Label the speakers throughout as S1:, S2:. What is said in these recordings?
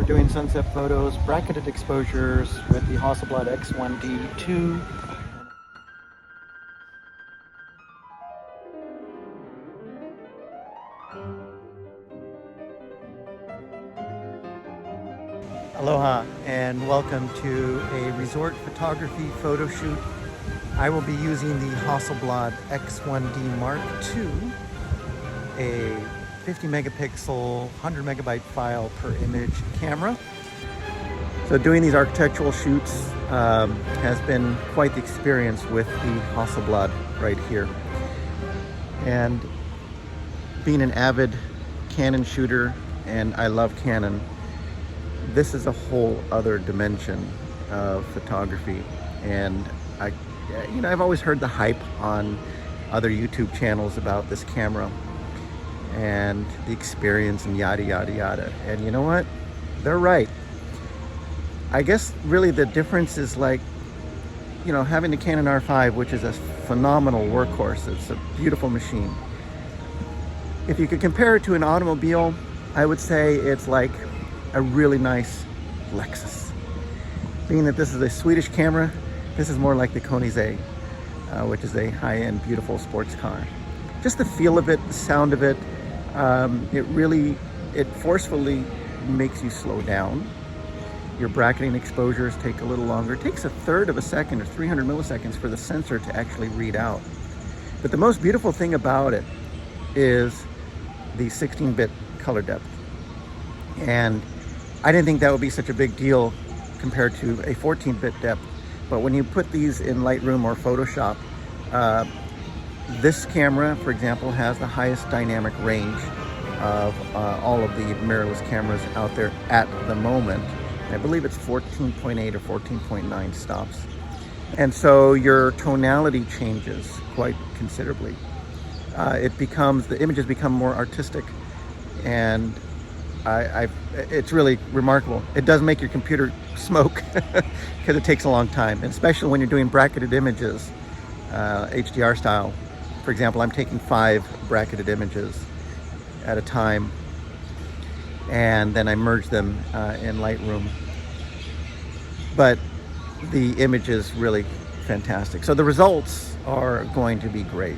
S1: doing sunset photos, bracketed exposures with the Hasselblad X1D2. Aloha and welcome to a resort photography photo shoot. I will be using the Hasselblad X1D Mark II, a 50 megapixel, 100 megabyte file per image camera. So doing these architectural shoots has been quite the experience with the Hasselblad right here. And being an avid Canon shooter, and I love Canon, this is a whole other dimension of photography. And I've always heard the hype on other YouTube channels about this camera and the experience and yada yada yada, and you know what, they're right. I guess really the difference is, like, having the Canon R5, which is a phenomenal workhorse. It's a beautiful machine. If you could compare it to an automobile, I would say it's like a really nice Lexus. Being that this is a Swedish camera, this is more like the Koenigsegg, which is a high-end beautiful sports car. Just the feel of it, the sound of it, it forcefully makes you slow down. Your bracketing exposures take a little longer. It takes a third of a second or 300 milliseconds for the sensor to actually read out. But the most beautiful thing about it is the 16-bit color depth. And I didn't think that would be such a big deal compared to a 14-bit depth. But when you put these in Lightroom or Photoshop, this camera, for example, has the highest dynamic range of all of the mirrorless cameras out there at the moment. I believe it's 14.8 or 14.9 stops. And so your tonality changes quite considerably. The images become more artistic, and it's really remarkable. It does make your computer smoke because it takes a long time, and especially when you're doing bracketed images, HDR style. For example, I'm taking 5 bracketed images at a time, and then I merge them in Lightroom. But the image is really fantastic. So the results are going to be great.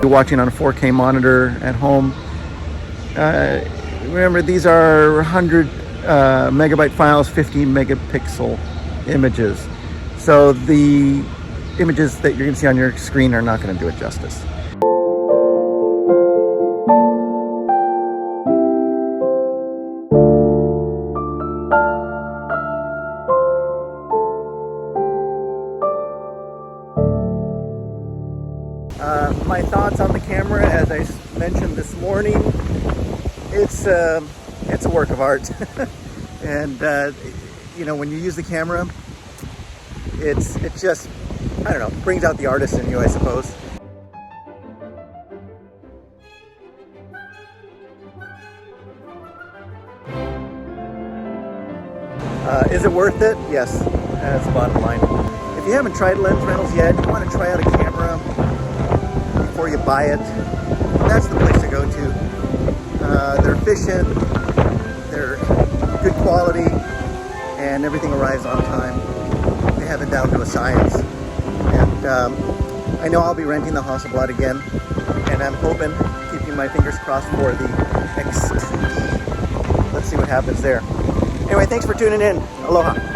S1: You're watching on a 4K monitor at home. Remember, these are 100 megabyte files, 50 megapixel images. So the images that you're going to see on your screen are not going to do it justice. My thoughts on the camera, as I mentioned this morning, it's a work of art. And when you use the camera, it just, I don't know, brings out the artist in you, I suppose. Is it worth it? Yes, that's the bottom line. If you haven't tried lens rentals yet, you want to try out a camera before you buy it, that's the place to go to. They're efficient, they're good quality, and everything arrives on time. They have it down to a science. And I know I'll be renting the Hasselblad again, and I'm hoping, keeping my fingers crossed for the X2D. Let's see what happens there. Anyway, thanks for tuning in. Aloha.